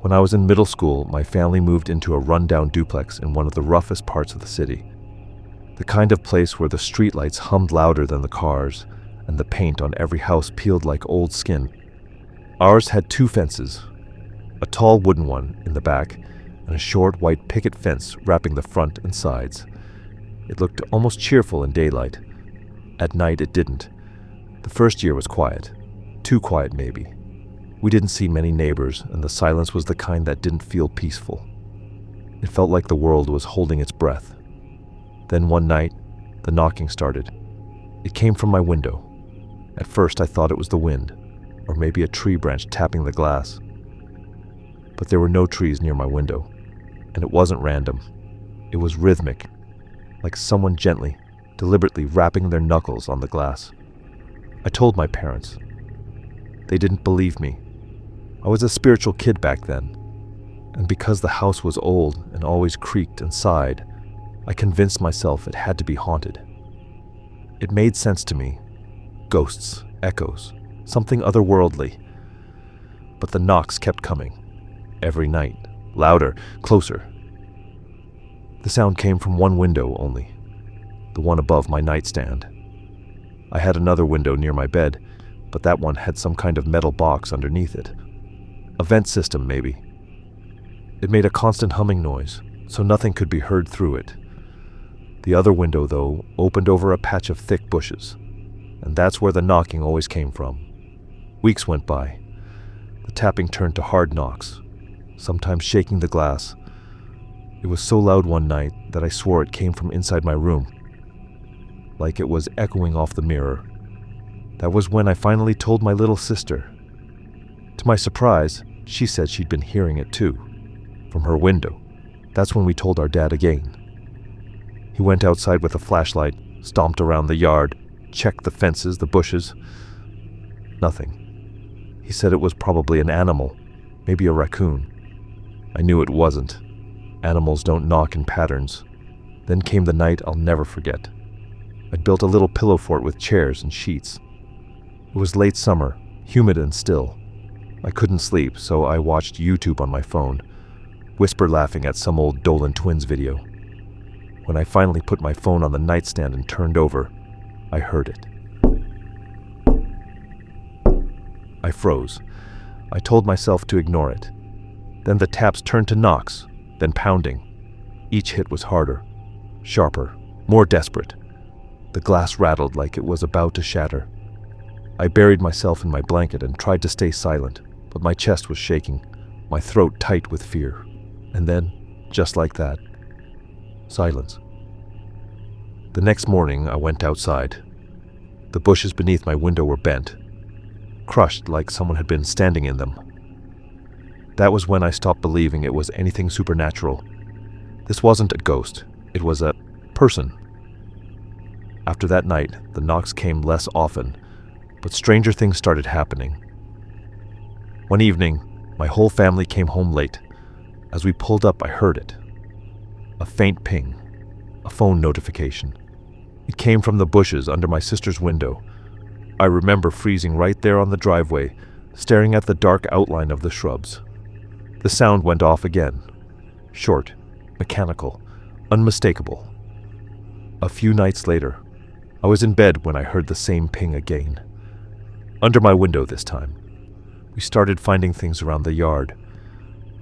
When I was in middle school, my family moved into a rundown duplex in one of the roughest parts of the city. The kind of place where the streetlights hummed louder than the cars, and the paint on every house peeled like old skin. Ours had 2 fences, a tall wooden one in the back, and a short white picket fence wrapping the front and sides. It looked almost cheerful in daylight. At night it didn't. The first year was quiet. Too quiet, maybe. We didn't see many neighbors, and the silence was the kind that didn't feel peaceful. It felt like the world was holding its breath. Then one night, the knocking started. It came from my window. At first I thought it was the wind, or maybe a tree branch tapping the glass. But there were no trees near my window, and it wasn't random. It was rhythmic, like someone gently, deliberately rapping their knuckles on the glass. I told my parents. They didn't believe me. I was a spiritual kid back then, and because the house was old and always creaked and sighed, I convinced myself it had to be haunted. It made sense to me. Ghosts, echoes, something otherworldly. But the knocks kept coming. Every night, louder, closer. The sound came from one window only, the one above my nightstand. I had another window near my bed, but that one had some kind of metal box underneath it. A vent system, maybe. It made a constant humming noise, so nothing could be heard through it. The other window, though, opened over a patch of thick bushes, and that's where the knocking always came from. Weeks went by. The tapping turned to hard knocks, sometimes shaking the glass. It was so loud one night that I swore it came from inside my room, like it was echoing off the mirror. That was when I finally told my little sister. To my surprise, she said she'd been hearing it too, from her window. That's when we told our dad again. He went outside with a flashlight, stomped around the yard, checked the fences, the bushes. Nothing. He said it was probably an animal, maybe a raccoon. I knew it wasn't. Animals don't knock in patterns. Then came the night I'll never forget. I'd built a little pillow fort with chairs and sheets. It was late summer, humid and still. I couldn't sleep, so I watched YouTube on my phone, whisper laughing at some old Dolan Twins video. When I finally put my phone on the nightstand and turned over, I heard it. I froze. I told myself to ignore it. Then the taps turned to knocks, then pounding. Each hit was harder, sharper, more desperate. The glass rattled like it was about to shatter. I buried myself in my blanket and tried to stay silent, but my chest was shaking, my throat tight with fear. And then, just like that, silence. The next morning, I went outside. The bushes beneath my window were bent, crushed like someone had been standing in them. That was when I stopped believing it was anything supernatural. This wasn't a ghost. It was a person. After that night, the knocks came less often, but stranger things started happening. One evening, my whole family came home late. As we pulled up, I heard it. A faint ping, a phone notification. It came from the bushes under my sister's window. I remember freezing right there on the driveway, staring at the dark outline of the shrubs. The sound went off again. Short, mechanical, unmistakable. A few nights later, I was in bed when I heard the same ping again. Under my window this time. We started finding things around the yard.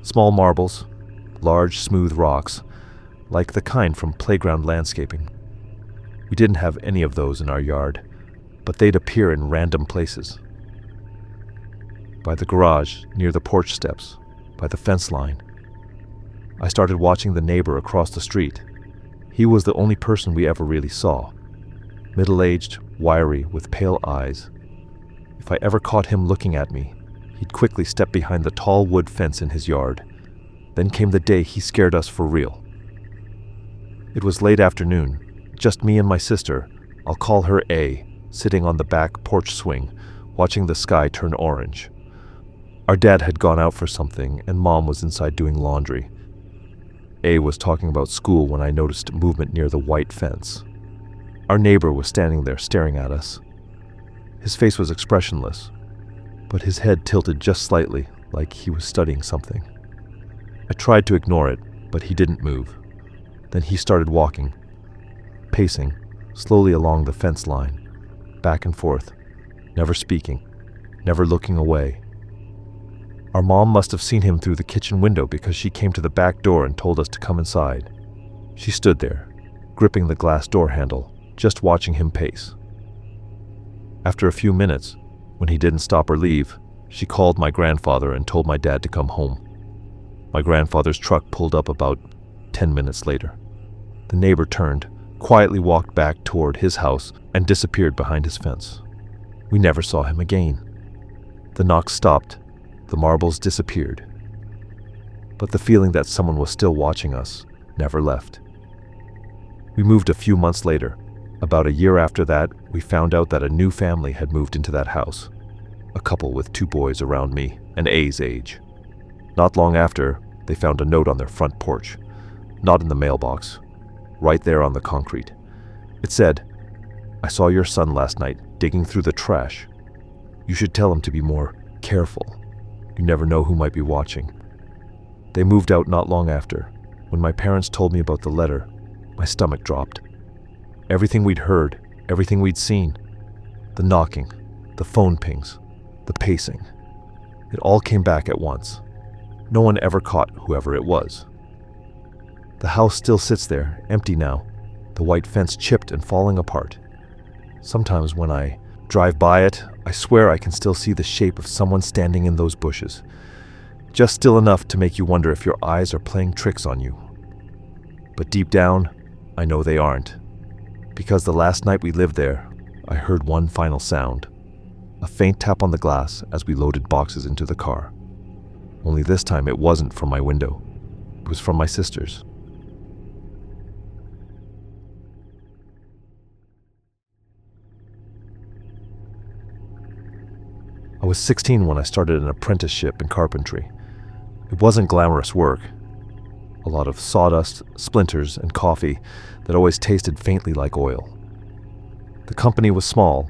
Small marbles, large smooth rocks, like the kind from playground landscaping. We didn't have any of those in our yard, but they'd appear in random places. By the garage, near the porch steps, by the fence line. I started watching the neighbor across the street. He was the only person we ever really saw. Middle-aged, wiry, with pale eyes. If I ever caught him looking at me, he'd quickly step behind the tall wood fence in his yard. Then came the day he scared us for real. It was late afternoon, just me and my sister, I'll call her A, sitting on the back porch swing, watching the sky turn orange. Our dad had gone out for something, and Mom was inside doing laundry. A was talking about school when I noticed movement near the white fence. Our neighbor was standing there staring at us. His face was expressionless, but his head tilted just slightly, like he was studying something. I tried to ignore it, but he didn't move. Then he started walking, pacing slowly along the fence line, back and forth, never speaking, never looking away. Our mom must have seen him through the kitchen window because she came to the back door and told us to come inside. She stood there, gripping the glass door handle, just watching him pace. After a few minutes, when he didn't stop or leave, she called my grandfather and told my dad to come home. My grandfather's truck pulled up about 10 minutes later. The neighbor turned, quietly walked back toward his house, and disappeared behind his fence. We never saw him again. The knocks stopped, the marbles disappeared. But the feeling that someone was still watching us never left. We moved a few months later. About a year after that, we found out that a new family had moved into that house. A couple with 2 boys around me and A's age. Not long after, they found a note on their front porch, not in the mailbox, right there on the concrete. It said, "I saw your son last night digging through the trash. You should tell him to be more careful. You never know who might be watching." They moved out not long after. When my parents told me about the letter, my stomach dropped. Everything we'd heard, everything we'd seen, the knocking, the phone pings, the pacing, it all came back at once. No one ever caught whoever it was. The house still sits there, empty now, the white fence chipped and falling apart. Sometimes when I drive by it, I swear I can still see the shape of someone standing in those bushes, just still enough to make you wonder if your eyes are playing tricks on you. But deep down, I know they aren't. Because the last night we lived there, I heard one final sound. A faint tap on the glass as we loaded boxes into the car. Only this time it wasn't from my window. It was from my sister's. I was 16 when I started an apprenticeship in carpentry. It wasn't glamorous work. A lot of sawdust, splinters, and coffee that always tasted faintly like oil. The company was small,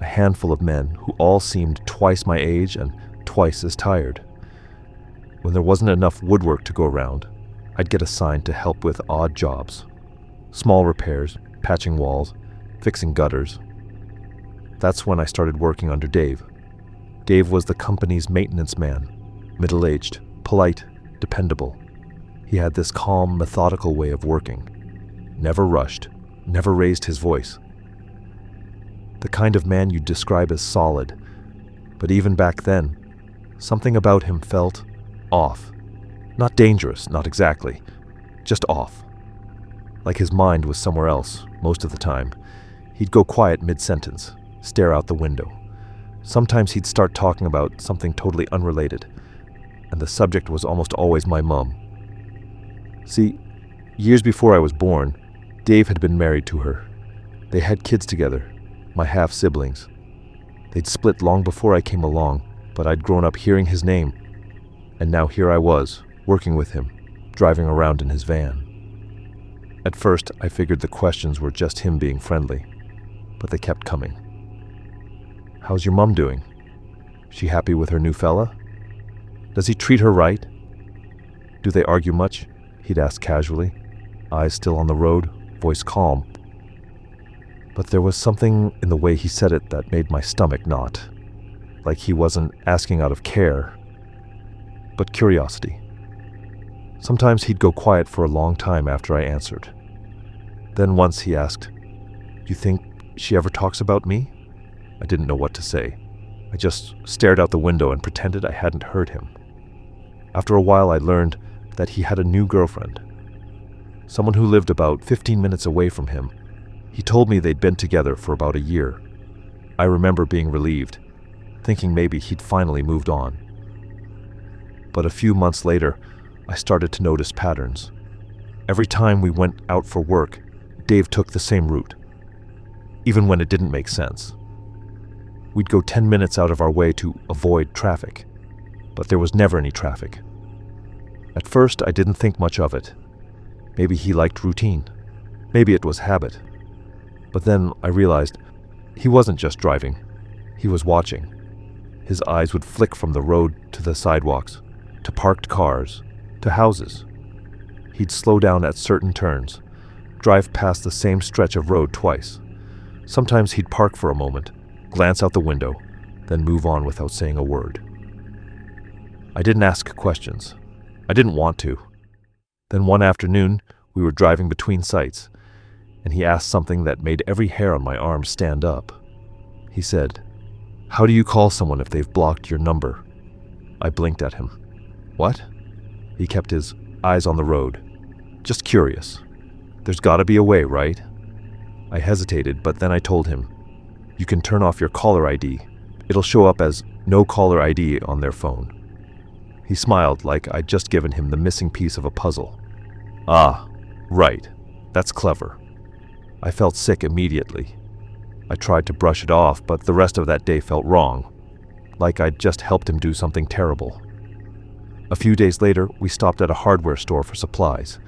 a handful of men who all seemed twice my age and twice as tired. When there wasn't enough woodwork to go around, I'd get assigned to help with odd jobs. Small repairs, patching walls, fixing gutters. That's when I started working under Dave. Dave was the company's maintenance man, middle-aged, polite, dependable. He had this calm, methodical way of working. Never rushed, never raised his voice. The kind of man you'd describe as solid, but even back then, something about him felt off. Not dangerous, not exactly, just off. Like his mind was somewhere else, most of the time. He'd go quiet mid-sentence, stare out the window. Sometimes he'd start talking about something totally unrelated, and the subject was almost always my mom. See, years before I was born, Dave had been married to her. They had kids together, my half-siblings. They'd split long before I came along, but I'd grown up hearing his name. And now here I was, working with him, driving around in his van. At first, I figured the questions were just him being friendly, but they kept coming. "How's your mom doing? She happy with her new fella? Does he treat her right? Do they argue much?" He'd ask casually, eyes still on the road, voice calm. But there was something in the way he said it that made my stomach knot, like he wasn't asking out of care, but curiosity. Sometimes he'd go quiet for a long time after I answered. Then once he asked, "You think she ever talks about me?" I didn't know what to say. I just stared out the window and pretended I hadn't heard him. After a while, I learned that he had a new girlfriend, someone who lived about 15 minutes away from him. He told me they'd been together for about a year. I remember being relieved, thinking maybe he'd finally moved on. But a few months later, I started to notice patterns. Every time we went out for work, Dave took the same route, even when it didn't make sense. We'd go 10 minutes out of our way to avoid traffic, but there was never any traffic. At first, I didn't think much of it. Maybe he liked routine. Maybe it was habit. But then I realized he wasn't just driving. He was watching. His eyes would flick from the road to the sidewalks, to parked cars, to to houses. He'd slow down at certain turns, drive past the same stretch of road twice. Sometimes he'd park for a moment, glance out the window, then move on without saying a word. I didn't ask questions. I didn't want to. Then one afternoon, we were driving between sites, and he asked something that made every hair on my arm stand up. He said, "How do you call someone if they've blocked your number?" I blinked at him. "What?" He kept his eyes on the road. "Just curious. There's gotta be a way, right?" I hesitated, but then I told him, "You can turn off your caller ID. It'll show up as no caller ID on their phone." He smiled like I'd just given him the missing piece of a puzzle. "Ah, right. That's clever." I felt sick immediately. I tried to brush it off, but the rest of that day felt wrong, like I'd just helped him do something terrible. A few days later, we stopped at a hardware store for supplies.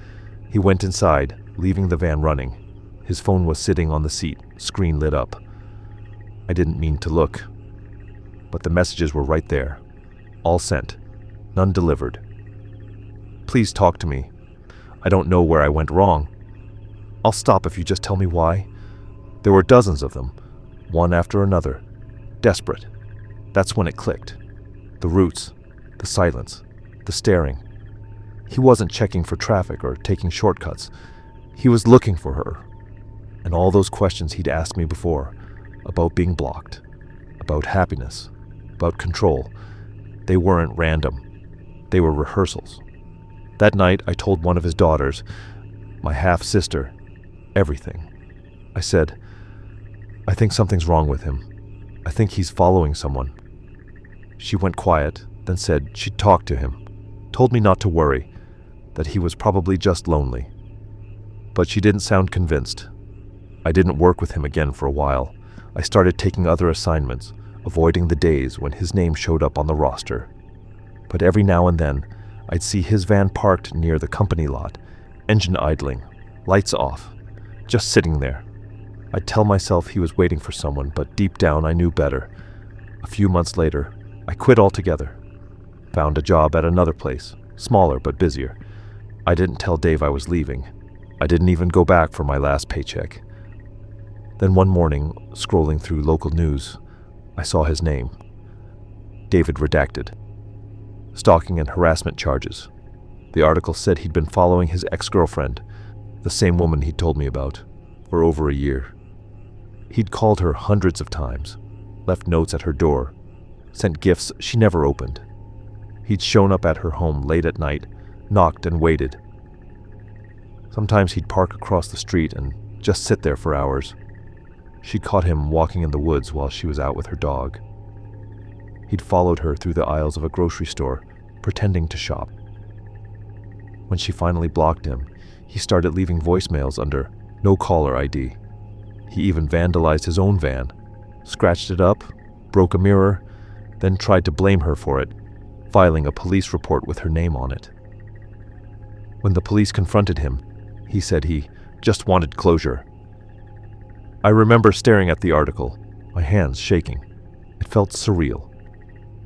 He went inside, leaving the van running. His phone was sitting on the seat, screen lit up. I didn't mean to look, but the messages were right there. All sent, none delivered. "Please talk to me. I don't know where I went wrong. I'll stop if you just tell me why." There were dozens of them, one after another, desperate. That's when it clicked. The routes, the silence, the staring. He wasn't checking for traffic or taking shortcuts. He was looking for her. And all those questions he'd asked me before, about being blocked, about happiness, about control, they weren't random. They were rehearsals. That night, I told one of his daughters, my half-sister, everything. I said, "I think something's wrong with him. I think he's following someone." She went quiet, then said she'd talk to him, told me not to worry, that he was probably just lonely. But she didn't sound convinced. I didn't work with him again for a while. I started taking other assignments, avoiding the days when his name showed up on the roster. But every now and then, I'd see his van parked near the company lot, engine idling, lights off, just sitting there. I'd tell myself he was waiting for someone, but deep down I knew better. A few months later, I quit altogether. Found a job at another place, smaller but busier. I didn't tell Dave I was leaving. I didn't even go back for my last paycheck. Then one morning, scrolling through local news, I saw his name. David Redacted. Stalking and harassment charges. The article said he'd been following his ex-girlfriend, the same woman he'd told me about, for over a year. He'd called her hundreds of times, left notes at her door, sent gifts she never opened. He'd shown up at her home late at night, knocked and waited. Sometimes he'd park across the street and just sit there for hours. She caught him walking in the woods while she was out with her dog. He'd followed her through the aisles of a grocery store, pretending to shop. When she finally blocked him, he started leaving voicemails under no caller ID. He even vandalized his own van, scratched it up, broke a mirror, then tried to blame her for it, filing a police report with her name on it. When the police confronted him, he said he just wanted closure. I remember staring at the article, my hands shaking. It felt surreal.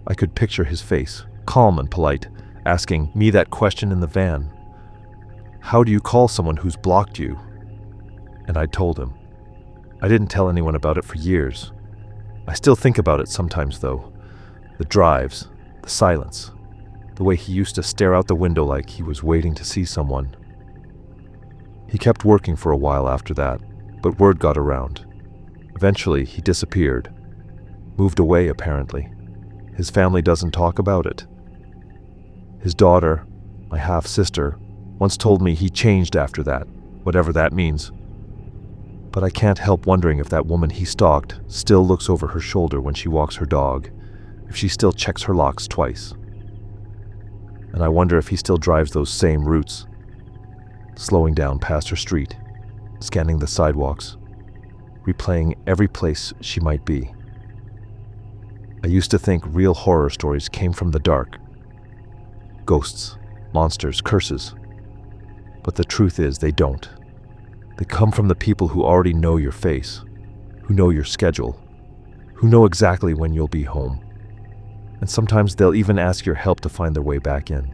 I could picture his face, calm and polite, asking me that question in the van. "How do you call someone who's blocked you?" And I told him. I didn't tell anyone about it for years. I still think about it sometimes, though. The drives, the silence, the way he used to stare out the window like he was waiting to see someone. He kept working for a while after that, but word got around. Eventually, he disappeared. Moved away, apparently. His family doesn't talk about it. His daughter, my half-sister, once told me he changed after that, whatever that means. But I can't help wondering if that woman he stalked still looks over her shoulder when she walks her dog, if she still checks her locks twice. And I wonder if he still drives those same routes, slowing down past her street, scanning the sidewalks, replaying every place she might be. I used to think real horror stories came from the dark. Ghosts, monsters, curses. But the truth is they don't. They come from the people who already know your face, who know your schedule, who know exactly when you'll be home. And sometimes they'll even ask your help to find their way back in.